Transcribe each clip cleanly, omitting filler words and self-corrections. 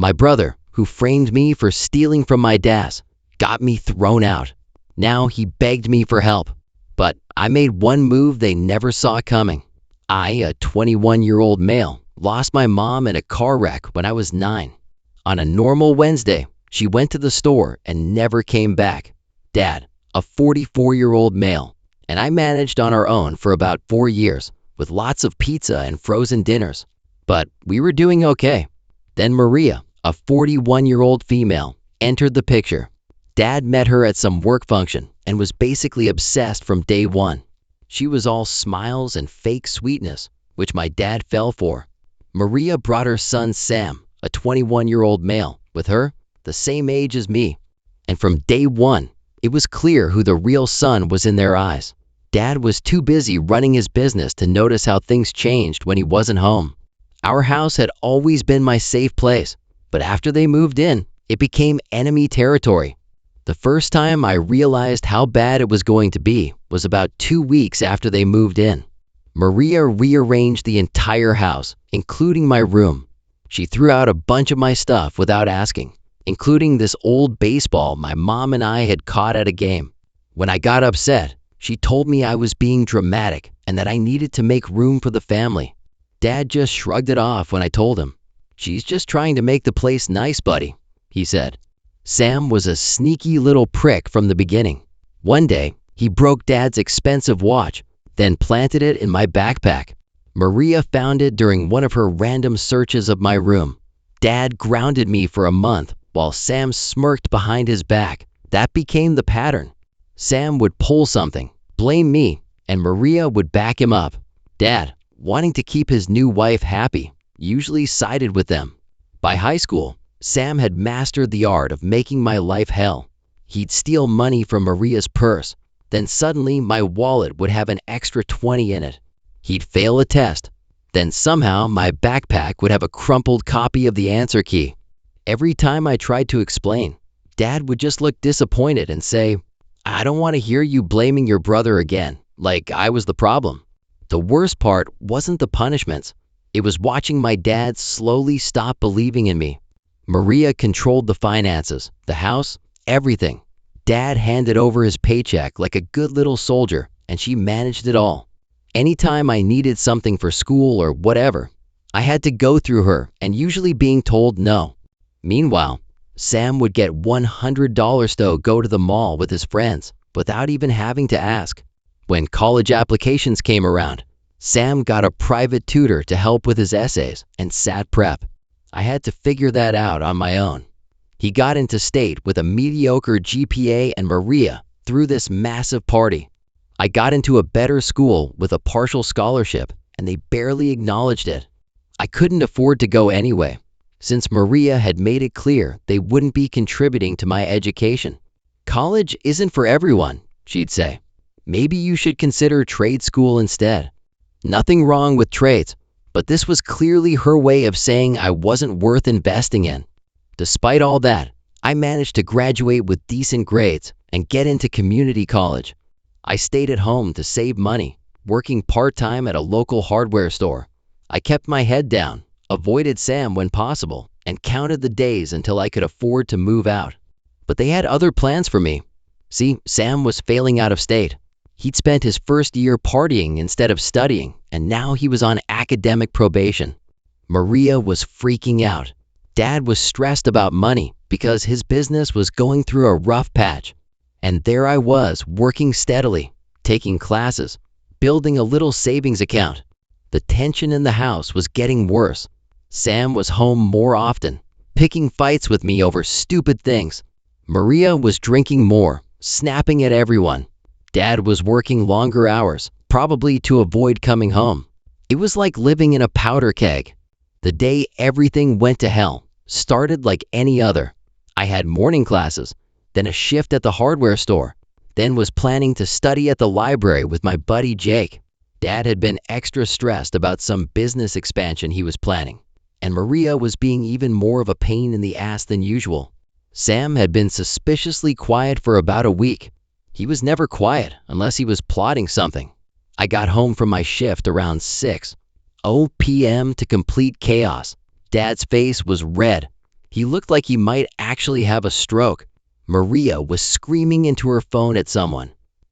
My brother, who framed me for stealing from my dad, got me thrown out. Now he begged me for help. But I made one move they never saw coming. I, a 21-year-old male, lost my mom in a car wreck when I was 9. On a normal Wednesday, she went to the store and never came back. Dad, a 44-year-old male, and I managed on our own for about 4 years with lots of pizza and frozen dinners. But we were doing okay. Then Maria, a 41-year-old female, entered the picture. Dad met her at some work function and was basically obsessed from day one. She was all smiles and fake sweetness, which my dad fell for. Maria brought her son Sam, a 21-year-old male, with her, the same age as me. And from day one, it was clear who the real son was in their eyes. Dad was too busy running his business to notice how things changed when he wasn't home. Our house had always been my safe place, but after they moved in, it became enemy territory. The first time I realized how bad it was going to be was about 2 weeks after they moved in. Maria rearranged the entire house, including my room. She threw out a bunch of my stuff without asking, including this old baseball my mom and I had caught at a game. When I got upset, she told me I was being dramatic and that I needed to make room for the family. Dad just shrugged it off when I told him. "She's just trying to make the place nice, buddy," he said. Sam was a sneaky little prick from the beginning. One day, he broke Dad's expensive watch, then planted it in my backpack. Maria found it during one of her random searches of my room. Dad grounded me for a month while Sam smirked behind his back. That became the pattern. Sam would pull something, blame me, and Maria would back him up. Dad, wanting to keep his new wife happy, usually sided with them. By high school, Sam had mastered the art of making my life hell. He'd steal money from Maria's purse, then suddenly my wallet would have an extra 20 in it. He'd fail a test, then somehow my backpack would have a crumpled copy of the answer key. Every time I tried to explain, Dad would just look disappointed and say, "I don't want to hear you blaming your brother again, like I was the problem." The worst part wasn't the punishments. It was watching my dad slowly stop believing in me. Maria controlled the finances, the house, everything. Dad handed over his paycheck like a good little soldier, and she managed it all. Anytime I needed something for school or whatever, I had to go through her and usually being told no. Meanwhile, Sam would get $100 to go to the mall with his friends without even having to ask. When college applications came around, Sam got a private tutor to help with his essays and SAT prep. I had to figure that out on my own. He got into state with a mediocre GPA and Maria threw this massive party. I got into a better school with a partial scholarship and they barely acknowledged it. I couldn't afford to go anyway, since Maria had made it clear they wouldn't be contributing to my education. "College isn't for everyone," she'd say. "Maybe you should consider trade school instead." Nothing wrong with trades, but this was clearly her way of saying I wasn't worth investing in. Despite all that, I managed to graduate with decent grades and get into community college. I stayed at home to save money, working part-time at a local hardware store. I kept my head down, avoided Sam when possible, and counted the days until I could afford to move out. But they had other plans for me. See, Sam was failing out of state. He'd spent his first year partying instead of studying, and now he was on academic probation. Maria was freaking out. Dad was stressed about money because his business was going through a rough patch. And there I was, working steadily, taking classes, building a little savings account. The tension in the house was getting worse. Sam was home more often, picking fights with me over stupid things. Maria was drinking more, snapping at everyone. Dad was working longer hours, probably to avoid coming home. It was like living in a powder keg. The day everything went to hell started like any other. I had morning classes, then a shift at the hardware store, then was planning to study at the library with my buddy Jake. Dad had been extra stressed about some business expansion he was planning, and Maria was being even more of a pain in the ass than usual. Sam had been suspiciously quiet for about a week. He was never quiet unless he was plotting something. I got home from my shift around 6:00 p.m. to complete chaos. Dad's face was red. He looked like he might actually have a stroke. Maria was screaming into her phone at someone.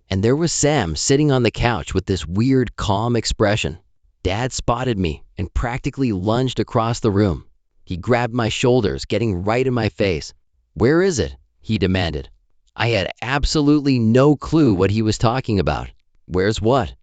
And there was Sam sitting on the couch with this weird, calm expression. Dad spotted me and practically lunged across the room. He grabbed my shoulders, getting right in my face. "Where is it?" he demanded. I had absolutely no clue what he was talking about. "Where's what?"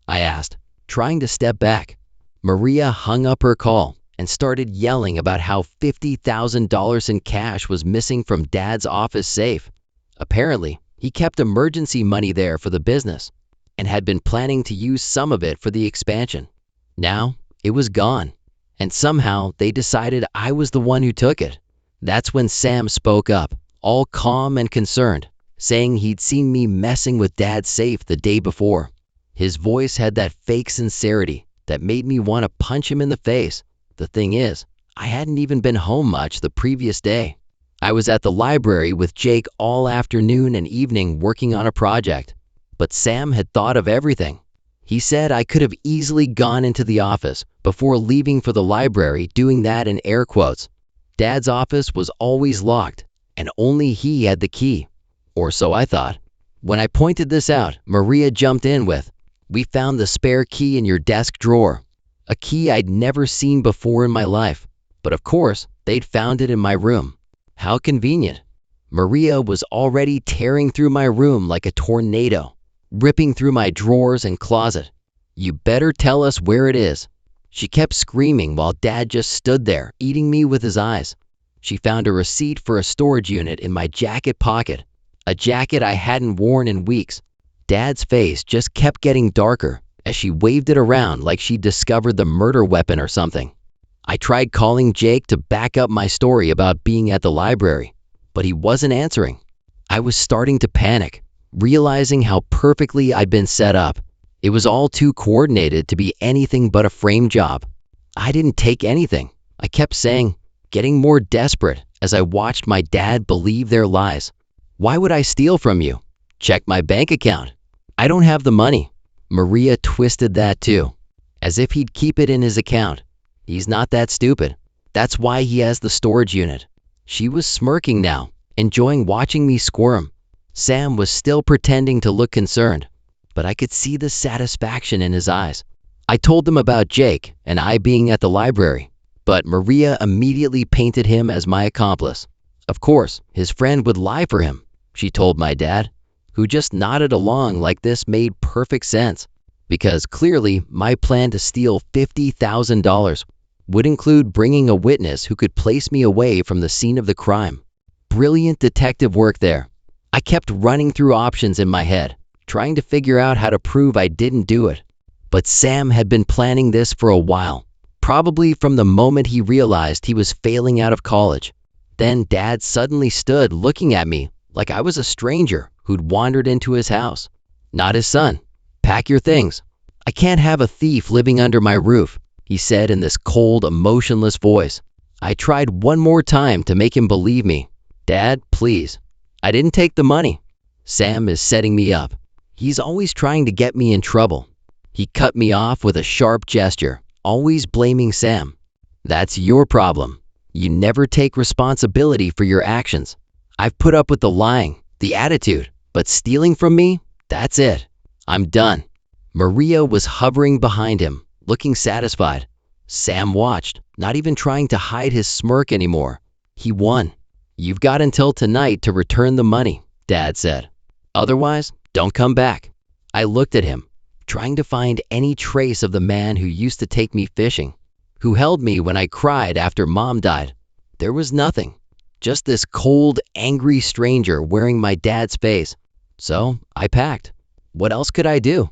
I asked, trying to step back. Maria hung up her call and started yelling about how $50,000 in cash was missing from Dad's office safe. Apparently, he kept emergency money there for the business and had been planning to use some of it for the expansion. Now, it was gone, and somehow they decided I was the one who took it. That's when Sam spoke up, all calm and concerned, saying he'd seen me messing with Dad's safe the day before. His voice had that fake sincerity that made me want to punch him in the face. The thing is, I hadn't even been home much the previous day. I was at the library with Jake all afternoon and evening working on a project. But Sam had thought of everything. He said I could have easily gone into the office before leaving for the library, doing that in air quotes. Dad's office was always locked, and only he had the key. Or so I thought. When I pointed this out, Maria jumped in with, "We found the spare key in your desk drawer." A key I'd never seen before in my life. But of course, they'd found it in my room. How convenient. Maria was already tearing through my room like a tornado, ripping through my drawers and closet. "You better tell us where it is." She kept screaming while Dad just stood there, eating me with his eyes. She found a receipt for a storage unit in my jacket pocket, a jacket I hadn't worn in weeks. Dad's face just kept getting darker as she waved it around like she'd discovered the murder weapon or something. I tried calling Jake to back up my story about being at the library, but he wasn't answering. I was starting to panic, realizing how perfectly I'd been set up. It was all too coordinated to be anything but a frame job. I didn't take anything, I kept saying, getting more desperate as I watched my dad believe their lies. "Why would I steal from you? Check my bank account." "I don't have the money." Maria twisted that too, as if he'd keep it in his account. "He's not that stupid. That's why he has the storage unit." She was smirking now, enjoying watching me squirm. Sam was still pretending to look concerned, but I could see the satisfaction in his eyes. I told them about Jake and I being at the library, but Maria immediately painted him as my accomplice. Of course, his friend would lie for him, she told my dad, who just nodded along like this made perfect sense, because clearly my plan to steal $50,000 would include bringing a witness who could place me away from the scene of the crime. Brilliant detective work there. I kept running through options in my head, trying to figure out how to prove I didn't do it. But Sam had been planning this for a while, probably from the moment he realized he was failing out of college. Then Dad suddenly stood looking at me like I was a stranger who'd wandered into his house. "Not his son. Pack your things. I can't have a thief living under my roof," he said in this cold, emotionless voice. I tried one more time to make him believe me. "Dad, please. I didn't take the money. Sam is setting me up. He's always trying to get me in trouble." He cut me off with a sharp gesture, always blaming Sam. "That's your problem. You never take responsibility for your actions. I've put up with the lying, the attitude, but stealing from me? That's it. I'm done." Maria was hovering behind him, looking satisfied. Sam watched, not even trying to hide his smirk anymore. He won. "You've got until tonight to return the money," Dad said. "Otherwise, don't come back." I looked at him, trying to find any trace of the man who used to take me fishing, who held me when I cried after Mom died. There was nothing, just this cold, angry stranger wearing my dad's face. So I packed. What else could I do?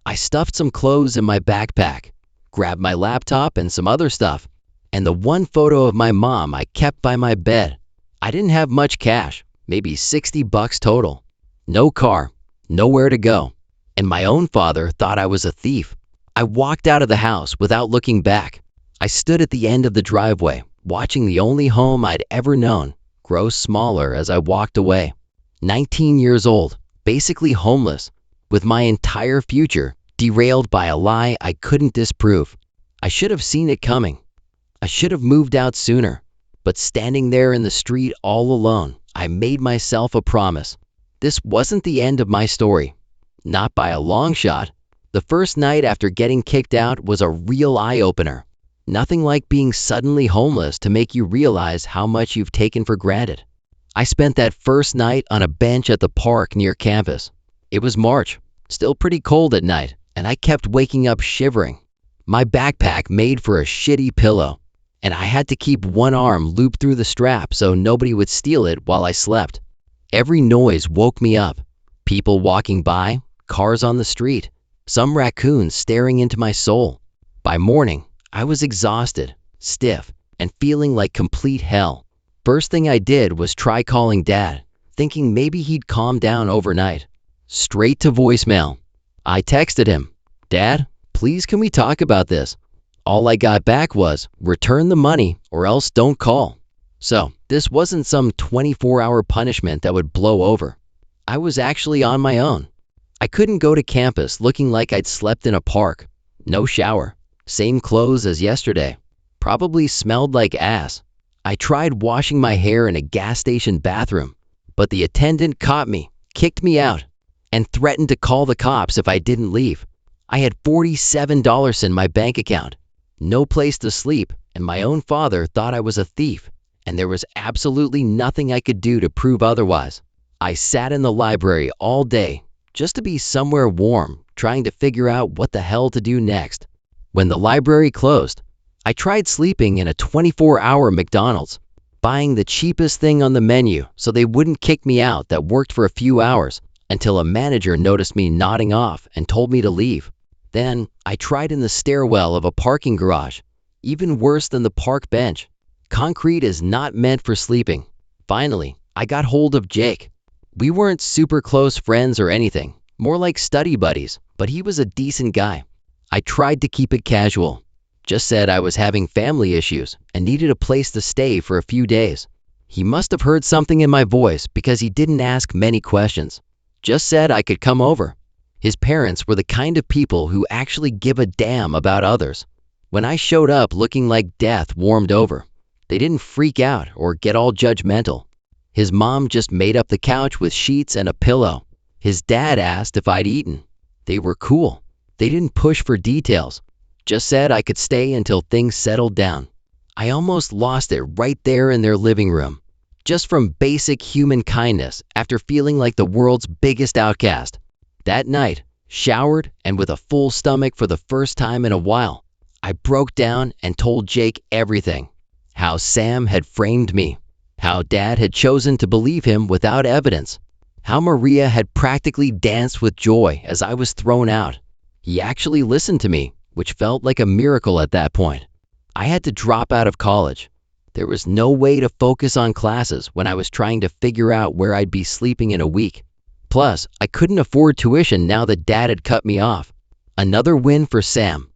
I stuffed some clothes in my backpack, grabbed my laptop and some other stuff, and the one photo of my mom I kept by my bed. I didn't have much cash, maybe $60 total. No car, nowhere to go, and my own father thought I was a thief. I walked out of the house without looking back. I stood at the end of the driveway, watching the only home I'd ever known grow smaller as I walked away. 19 years old, basically homeless, with my entire future derailed by a lie I couldn't disprove. I should have seen it coming. I should have moved out sooner. But standing there in the street all alone, I made myself a promise. This wasn't the end of my story. Not by a long shot. The first night after getting kicked out was a real eye-opener. Nothing like being suddenly homeless to make you realize how much you've taken for granted. I spent that first night on a bench at the park near campus. It was March, still pretty cold at night, and I kept waking up shivering. My backpack made for a shitty pillow, and I had to keep one arm looped through the strap so nobody would steal it while I slept. Every noise woke me up. People walking by, cars on the street, some raccoons staring into my soul. By morning, I was exhausted, stiff, and feeling like complete hell. First thing I did was try calling Dad, thinking maybe he'd calm down overnight. Straight to voicemail. I texted him, "Dad, please can we talk about this?" All I got back was, "Return the money or else don't call." So, this wasn't some 24-hour punishment that would blow over. I was actually on my own. I couldn't go to campus looking like I'd slept in a park. No shower. Same clothes as yesterday. Probably smelled like ass. I tried washing my hair in a gas station bathroom, but the attendant caught me, kicked me out, and threatened to call the cops if I didn't leave. I had $47 in my bank account, no place to sleep, and my own father thought I was a thief, and there was absolutely nothing I could do to prove otherwise. I sat in the library all day, just to be somewhere warm, trying to figure out what the hell to do next. When the library closed, I tried sleeping in a 24-hour McDonald's, buying the cheapest thing on the menu so they wouldn't kick me out that worked for a few hours, until a manager noticed me nodding off and told me to leave. Then, I tried in the stairwell of a parking garage, even worse than the park bench. Concrete is not meant for sleeping. Finally, I got hold of Jake. We weren't super close friends or anything, more like study buddies, but he was a decent guy. I tried to keep it casual. Just said I was having family issues and needed a place to stay for a few days. He must have heard something in my voice because he didn't ask many questions. Just said I could come over. His parents were the kind of people who actually give a damn about others. When I showed up looking like death warmed over, they didn't freak out or get all judgmental. His mom just made up the couch with sheets and a pillow. His dad asked if I'd eaten. They were cool. They didn't push for details. Just said I could stay until things settled down. I almost lost it right there in their living room, just from basic human kindness after feeling like the world's biggest outcast. That night, showered and with a full stomach for the first time in a while, I broke down and told Jake everything. How Sam had framed me. How Dad had chosen to believe him without evidence. How Maria had practically danced with joy as I was thrown out. He actually listened to me, which felt like a miracle at that point. I had to drop out of college. There was no way to focus on classes when I was trying to figure out where I'd be sleeping in a week. Plus, I couldn't afford tuition now that Dad had cut me off. Another win for Sam.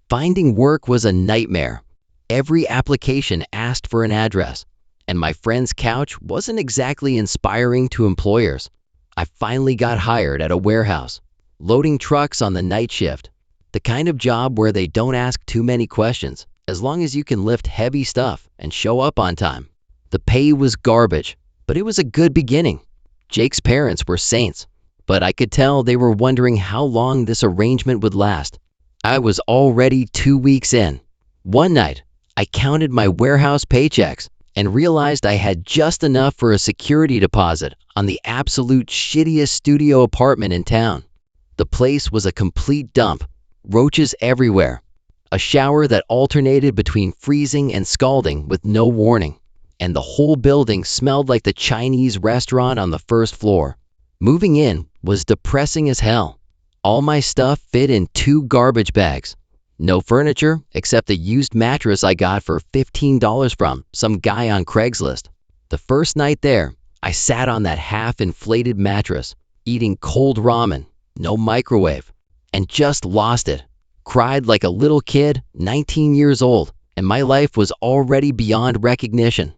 Finding work was a nightmare. Every application asked for an address, and my friend's couch wasn't exactly inspiring to employers. I finally got hired at a warehouse, loading trucks on the night shift. The kind of job where they don't ask too many questions, as long as you can lift heavy stuff and show up on time. The pay was garbage, but it was a good beginning. Jake's parents were saints, but I could tell they were wondering how long this arrangement would last. I was already 2 weeks in. One night, I counted my warehouse paychecks and realized I had just enough for a security deposit on the absolute shittiest studio apartment in town. The place was a complete dump. Roaches everywhere. A shower that alternated between freezing and scalding with no warning. And the whole building smelled like the Chinese restaurant on the first floor. Moving in was depressing as hell. All my stuff fit in 2 garbage bags. No furniture except a used mattress I got for $15 from some guy on Craigslist. The first night there, I sat on that half-inflated mattress, eating cold ramen, no microwave, and just lost it. Cried like a little kid, 19 years old, and my life was already beyond recognition.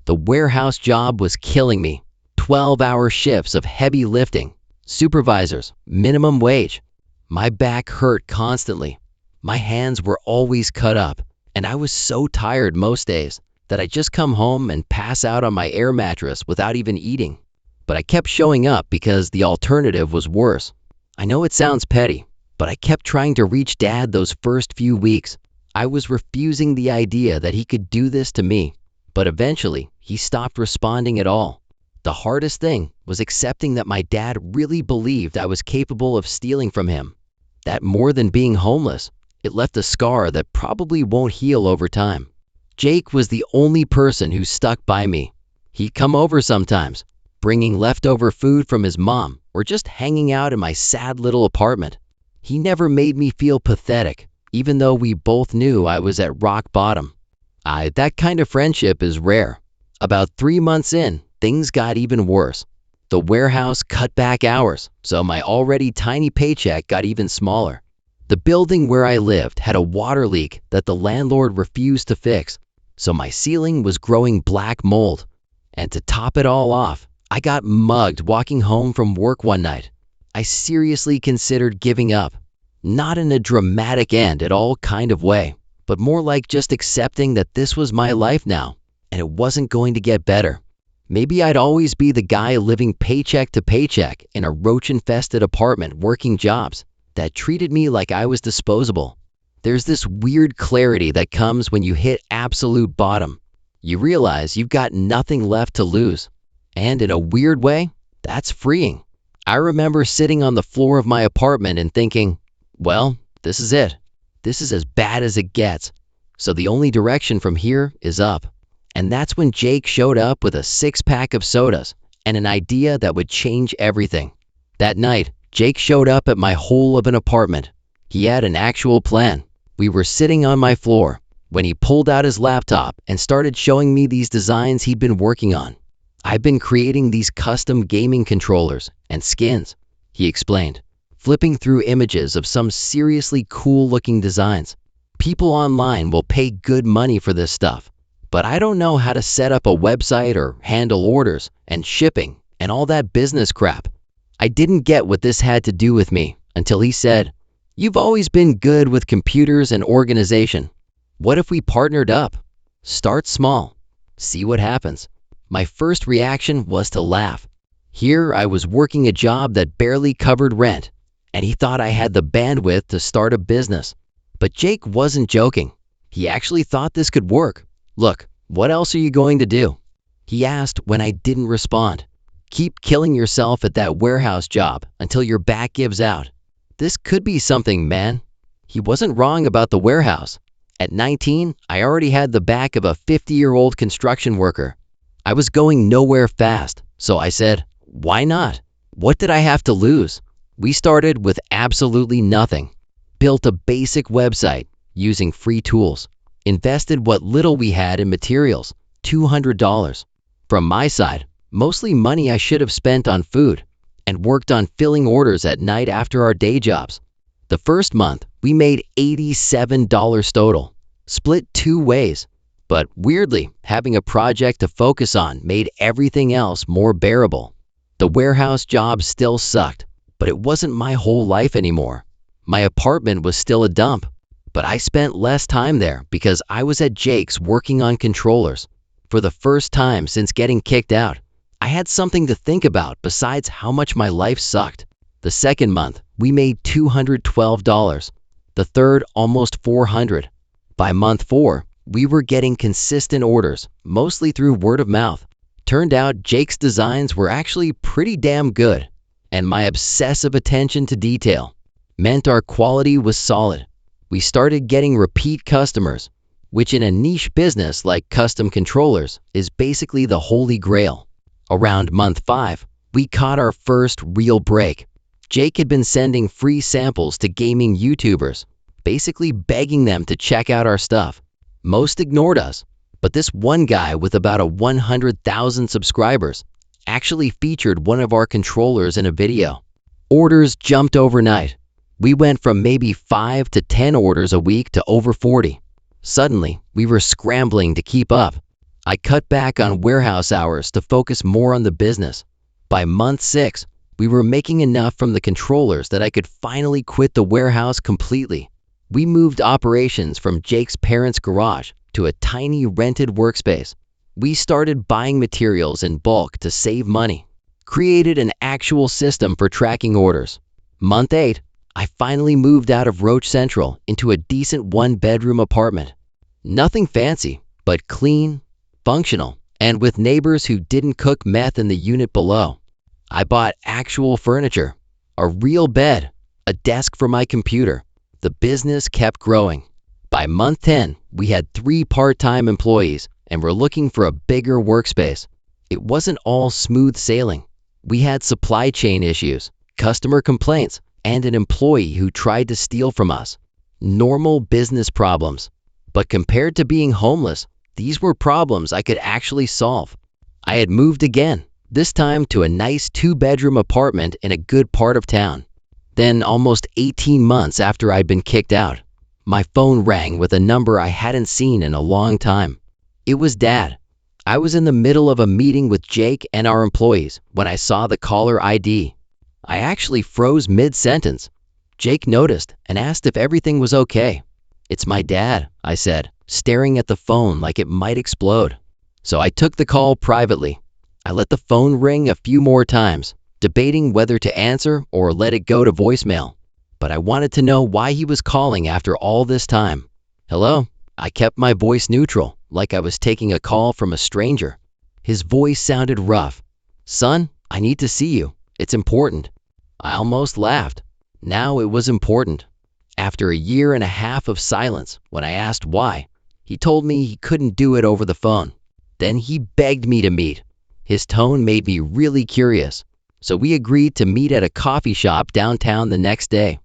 The warehouse job was killing me. 12-hour shifts of heavy lifting, supervisors, minimum wage. My back hurt constantly. My hands were always cut up, and I was so tired most days that I just come home and pass out on my air mattress without even eating. But I kept showing up because the alternative was worse. I know it sounds petty, but I kept trying to reach Dad those first few weeks. I was refusing the idea that he could do this to me, but eventually he stopped responding at all. The hardest thing was accepting that my dad really believed I was capable of stealing from him. That more than being homeless, it left a scar that probably won't heal over time. Jake was the only person who stuck by me. He'd come over sometimes, bringing leftover food from his mom or just hanging out in my sad little apartment. He never made me feel pathetic, even though we both knew I was at rock bottom. That kind of friendship is rare. About 3 months in, things got even worse. The warehouse cut back hours, so my already tiny paycheck got even smaller. The building where I lived had a water leak that the landlord refused to fix, so my ceiling was growing black mold. And to top it all off, I got mugged walking home from work one night. I seriously considered giving up. Not in a dramatic end at all kind of way, but more like just accepting that this was my life now, and it wasn't going to get better. Maybe I'd always be the guy living paycheck to paycheck in a roach-infested apartment working jobs that treated me like I was disposable. There's this weird clarity that comes when you hit absolute bottom. You realize you've got nothing left to lose. And in a weird way, that's freeing. I remember sitting on the floor of my apartment and thinking, well, this is it. This is as bad as it gets. So the only direction from here is up. And that's when Jake showed up with a 6-pack of sodas and an idea that would change everything. That night, Jake showed up at my hole of an apartment. He had an actual plan. We were sitting on my floor when he pulled out his laptop and started showing me these designs he'd been working on. I've been creating these custom gaming controllers and skins, he explained, flipping through images of some seriously cool-looking designs. People online will pay good money for this stuff, but I don't know how to set up a website or handle orders and shipping and all that business crap. I didn't get what this had to do with me until he said, "You've always been good with computers and organization. What if we partnered up? Start small. See what happens." My first reaction was to laugh. Here I was working a job that barely covered rent, and he thought I had the bandwidth to start a business. But Jake wasn't joking. He actually thought this could work. "Look, what else are you going to do?" he asked when I didn't respond. "Keep killing yourself at that warehouse job until your back gives out. This could be something, man." He wasn't wrong about the warehouse. At 19, I already had the back of a 50-year-old construction worker. I was going nowhere fast, so I said, why not? What did I have to lose? We started with absolutely nothing. Built a basic website using free tools. Invested what little we had in materials, $200. From my side, mostly money I should have spent on food, and worked on filling orders at night after our day jobs. The first month, we made $87 total, split 2 ways. But weirdly, having a project to focus on made everything else more bearable. The warehouse job still sucked, but it wasn't my whole life anymore. My apartment was still a dump, but I spent less time there because I was at Jake's working on controllers. For the first time since getting kicked out, I had something to think about besides how much my life sucked. The second month, we made $212. The third, almost $400. By month 4, we were getting consistent orders, mostly through word of mouth. Turned out Jake's designs were actually pretty damn good, and my obsessive attention to detail meant our quality was solid. We started getting repeat customers, which in a niche business like custom controllers is basically the holy grail. Around month 5, we caught our first real break. Jake had been sending free samples to gaming YouTubers, basically begging them to check out our stuff. Most ignored us, but this one guy with about 100,000 subscribers actually featured one of our controllers in a video. Orders jumped overnight. We went from maybe 5 to 10 orders a week to over 40. Suddenly, we were scrambling to keep up. I cut back on warehouse hours to focus more on the business. By month 6, we were making enough from the controllers that I could finally quit the warehouse completely. We moved operations from Jake's parents' garage to a tiny rented workspace. We started buying materials in bulk to save money, created an actual system for tracking orders. Month 8, I finally moved out of Roach Central into a decent one-bedroom apartment. Nothing fancy, but clean, functional, and with neighbors who didn't cook meth in the unit below. I bought actual furniture, a real bed, a desk for my computer. The business kept growing. By month 10, we had 3 part-time employees and were looking for a bigger workspace. It wasn't all smooth sailing. We had supply chain issues, customer complaints, and an employee who tried to steal from us. Normal business problems. But compared to being homeless, these were problems I could actually solve. I had moved again, this time to a nice 2-bedroom apartment in a good part of town. Then, almost 18 months after I'd been kicked out, my phone rang with a number I hadn't seen in a long time. It was Dad. I was in the middle of a meeting with Jake and our employees when I saw the caller ID. I actually froze mid-sentence. Jake noticed and asked if everything was okay. "It's my dad," I said, staring at the phone like it might explode. So I took the call privately. I let the phone ring a few more times, debating whether to answer or let it go to voicemail. But I wanted to know why he was calling after all this time. "Hello?" I kept my voice neutral, like I was taking a call from a stranger. His voice sounded rough. "Son, I need to see you. It's important." I almost laughed. Now it was important. After a year and a half of silence, when I asked why, he told me he couldn't do it over the phone. Then he begged me to meet. His tone made me really curious, so we agreed to meet at a coffee shop downtown the next day.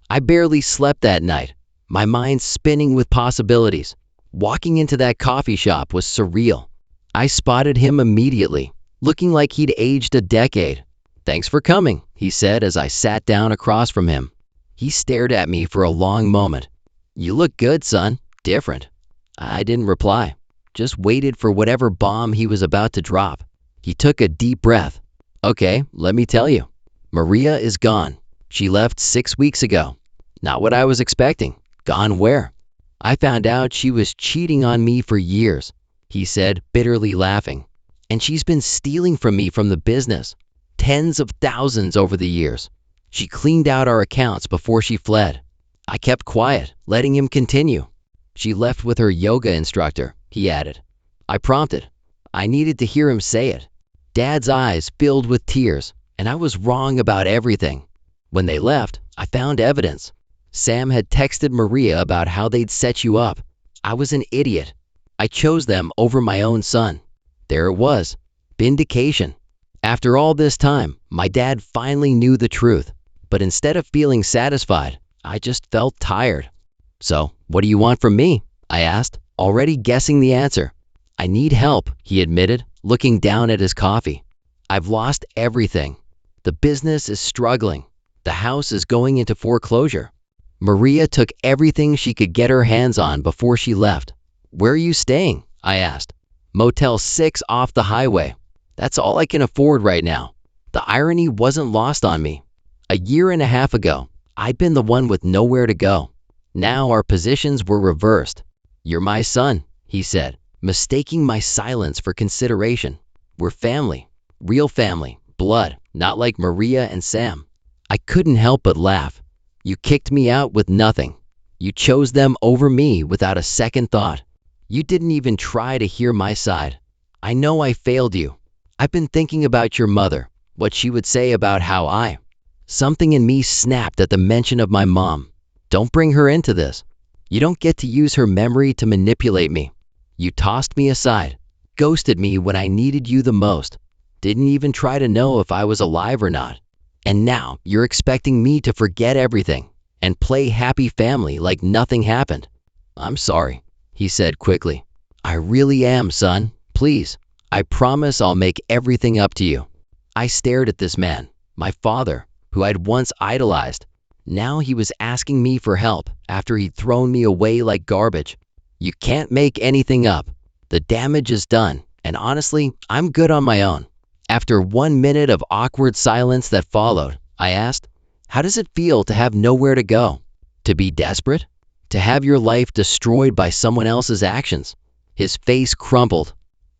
I barely slept that night, my mind spinning with possibilities. Walking into that coffee shop was surreal. I spotted him immediately, looking like he'd aged a decade. "Thanks for coming," he said as I sat down across from him. He stared at me for a long moment. "You look good, son. Different." I didn't reply, just waited for whatever bomb he was about to drop. He took a deep breath. "Okay, let me tell you. Maria is gone. She left 6 weeks ago. Not what I was expecting. Gone where?" "I found out she was cheating on me for years," he said, bitterly laughing. "And she's been stealing from me from the business. Tens of thousands over the years. She cleaned out our accounts before she fled." I kept quiet, letting him continue. "She left with her yoga instructor," he added. I prompted. I needed to hear him say it. Dad's eyes filled with tears, and I was wrong about everything. When they left, I found evidence. Sam had texted Maria about how they'd set you up. I was an idiot. I chose them over my own son. There it was. Vindication. After all this time, my dad finally knew the truth. But instead of feeling satisfied, I just felt tired. "So, what do you want from me?" I asked, already guessing the answer. "I need help," he admitted, looking down at his coffee. "I've lost everything. The business is struggling. The house is going into foreclosure. Maria took everything she could get her hands on before she left." "Where are you staying?" I asked. "Motel 6 off the highway. That's all I can afford right now." The irony wasn't lost on me. A year and a half ago, I'd been the one with nowhere to go. Now our positions were reversed. "You're my son," he said, mistaking my silence for consideration. "We're family. Real family. Blood, not like Maria and Sam." I couldn't help but laugh. "You kicked me out with nothing. You chose them over me without a second thought. You didn't even try to hear my side. I know I failed you. I've been thinking about your mother, what she would say about how I..." Something in me snapped at the mention of my mom. "Don't bring her into this. You don't get to use her memory to manipulate me. You tossed me aside, ghosted me when I needed you the most, didn't even try to know if I was alive or not. And now you're expecting me to forget everything and play happy family like nothing happened." "I'm sorry," he said quickly. "I really am, son. Please, I promise I'll make everything up to you." I stared at this man, my father, who I'd once idolized. Now he was asking me for help after he'd thrown me away like garbage. "You can't make anything up. The damage is done, and honestly, I'm good on my own." After 1 minute of awkward silence that followed, I asked, "How does it feel to have nowhere to go? To be desperate? To have your life destroyed by someone else's actions?" His face crumpled.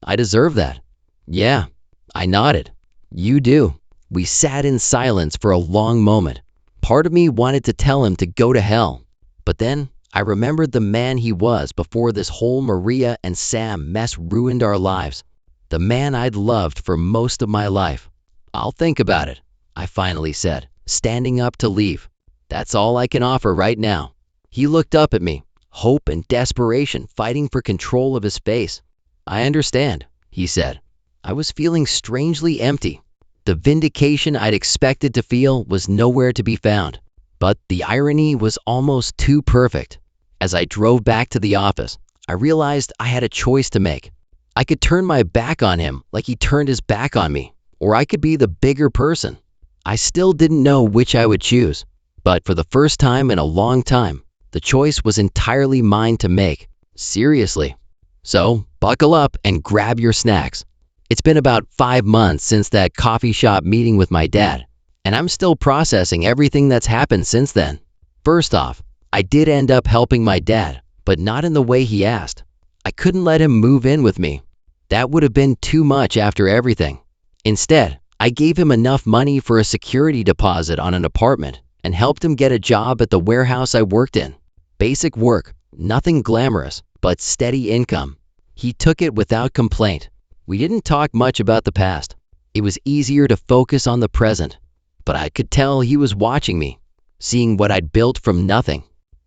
I deserve that. Yeah, I nodded. You do. We sat in silence for a long moment. Part of me wanted to tell him to go to hell. But then I remembered the man he was before this whole Maria and Sam mess ruined our lives. The man I'd loved for most of my life. I'll think about it, I finally said, standing up to leave. That's all I can offer right now. He looked up at me, hope and desperation fighting for control of his face. I understand, he said. I was feeling strangely empty. The vindication I'd expected to feel was nowhere to be found. But the irony was almost too perfect. As I drove back to the office, I realized I had a choice to make. I could turn my back on him like he turned his back on me, or I could be the bigger person. I still didn't know which I would choose, but for the first time in a long time, the choice was entirely mine to make. Seriously. So, buckle up and grab your snacks. It's been about 5 months since that coffee shop meeting with my dad, and I'm still processing everything that's happened since then. First off, I did end up helping my dad, but not in the way he asked. I couldn't let him move in with me. That would have been too much after everything. Instead, I gave him enough money for a security deposit on an apartment and helped him get a job at the warehouse I worked in. Basic work, nothing glamorous, but steady income. He took it without complaint. We didn't talk much about the past. It was easier to focus on the present. But I could tell he was watching me, seeing what I'd built from nothing.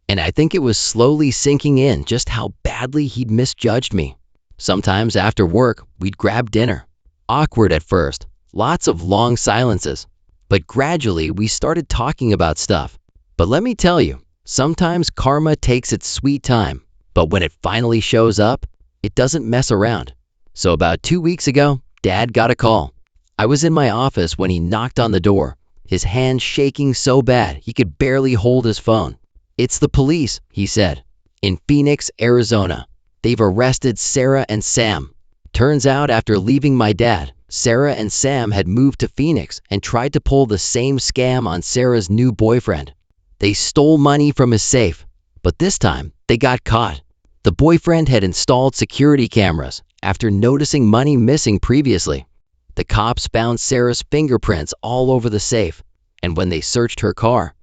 And I think it was slowly sinking in just how badly he'd misjudged me. Sometimes after work, we'd grab dinner. Awkward at first, lots of long silences. But gradually we started talking about stuff. But let me tell you, sometimes karma takes its sweet time. But when it finally shows up, it doesn't mess around. So about 2 weeks ago, Dad got a call. I was in my office when he knocked on the door, his hand shaking so bad he could barely hold his phone. It's the police, he said. In Phoenix, Arizona. They've arrested Sarah and Sam. Turns out after leaving my dad, Sarah and Sam had moved to Phoenix and tried to pull the same scam on Sarah's new boyfriend. They stole money from his safe, but this time they got caught. The boyfriend had installed security cameras after noticing money missing previously. The cops found Sarah's fingerprints all over the safe, and when they searched her car,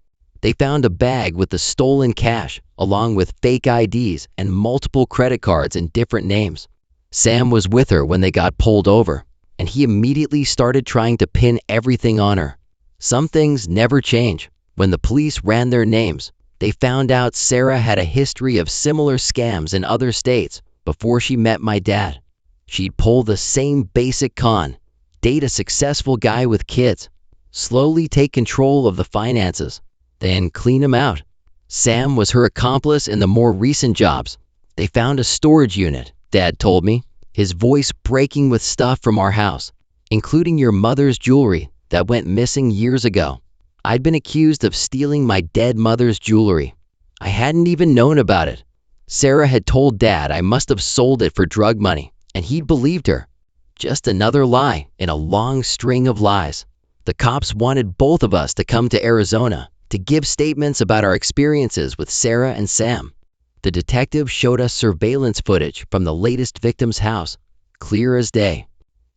they found a bag with the stolen cash, along with fake IDs and multiple credit cards in different names. Sam was with her when they got pulled over, and he immediately started trying to pin everything on her. Some things never change. When the police ran their names, they found out Sarah had a history of similar scams in other states before she met my dad. She'd pull the same basic con, date a successful guy with kids, slowly take control of the finances, then clean him out. Sam was her accomplice in the more recent jobs. They found a storage unit, Dad told me, his voice breaking with stuff from our house, including your mother's jewelry that went missing years ago. I'd been accused of stealing my dead mother's jewelry. I hadn't even known about it. Sarah had told Dad I must have sold it for drug money, and he'd believed her. Just another lie in a long string of lies. The cops wanted both of us to come to Arizona to give statements about our experiences with Sarah and Sam. The detective showed us surveillance footage from the latest victim's house, clear as day.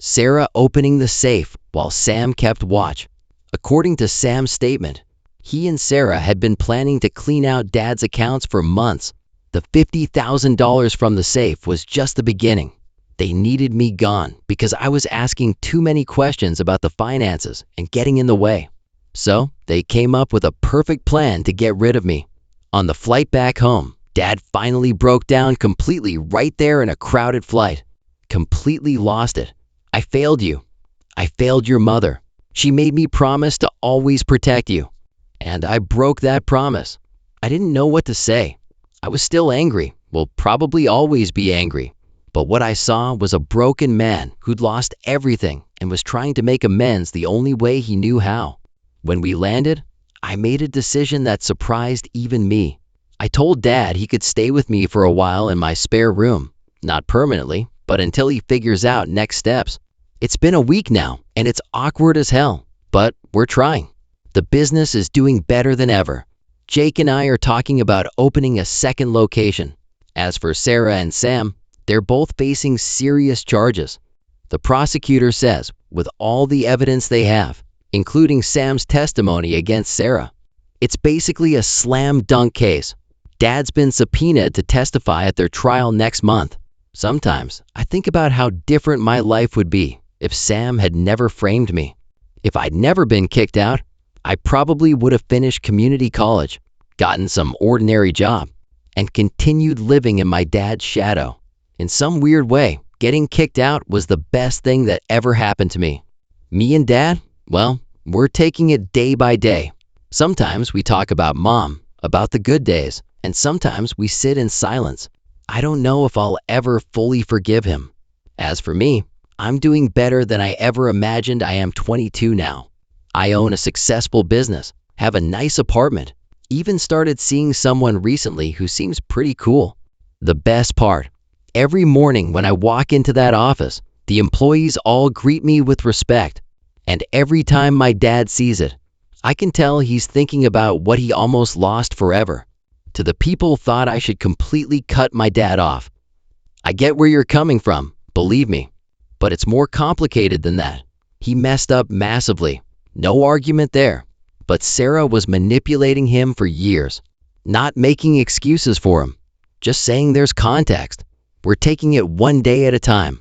Sarah opening the safe while Sam kept watch. According to Sam's statement, he and Sarah had been planning to clean out Dad's accounts for months. The $50,000 from the safe was just the beginning. They needed me gone because I was asking too many questions about the finances and getting in the way. So they came up with a perfect plan to get rid of me. On the flight back home, Dad finally broke down completely right there in a crowded flight. Completely lost it. I failed you. I failed your mother. She made me promise to always protect you. And I broke that promise. I didn't know what to say. I was still angry. Will probably always be angry. But what I saw was a broken man who'd lost everything and was trying to make amends the only way he knew how. When we landed, I made a decision that surprised even me. I told Dad he could stay with me for a while in my spare room. Not permanently, but until he figures out next steps. It's been a week now, and it's awkward as hell, but we're trying. The business is doing better than ever. Jake and I are talking about opening a second location. As for Sarah and Sam, They're both facing serious charges. The prosecutor says, with all the evidence they have, including Sam's testimony against Sarah, it's basically a slam dunk case. Dad's been subpoenaed to testify at their trial next month. Sometimes I think about how different my life would be if Sam had never framed me. If I'd never been kicked out, I probably would have finished community college, gotten some ordinary job, and continued living in my dad's shadow. In some weird way, getting kicked out was the best thing that ever happened to me. Me and Dad, well, we're taking it day by day. Sometimes we talk about Mom, about the good days, and sometimes we sit in silence. I don't know if I'll ever fully forgive him. As for me, I'm doing better than I ever imagined. I am 22 now. I own a successful business, have a nice apartment, even started seeing someone recently who seems pretty cool. The best part, every morning when I walk into that office, the employees all greet me with respect. And every time my dad sees it, I can tell he's thinking about what he almost lost forever. To the people thought I should completely cut my dad off. I get where you're coming from, believe me. But it's more complicated than that. He messed up massively. No argument there. But Sarah was manipulating him for years, not making excuses for him, just saying there's context. We're taking it one day at a time.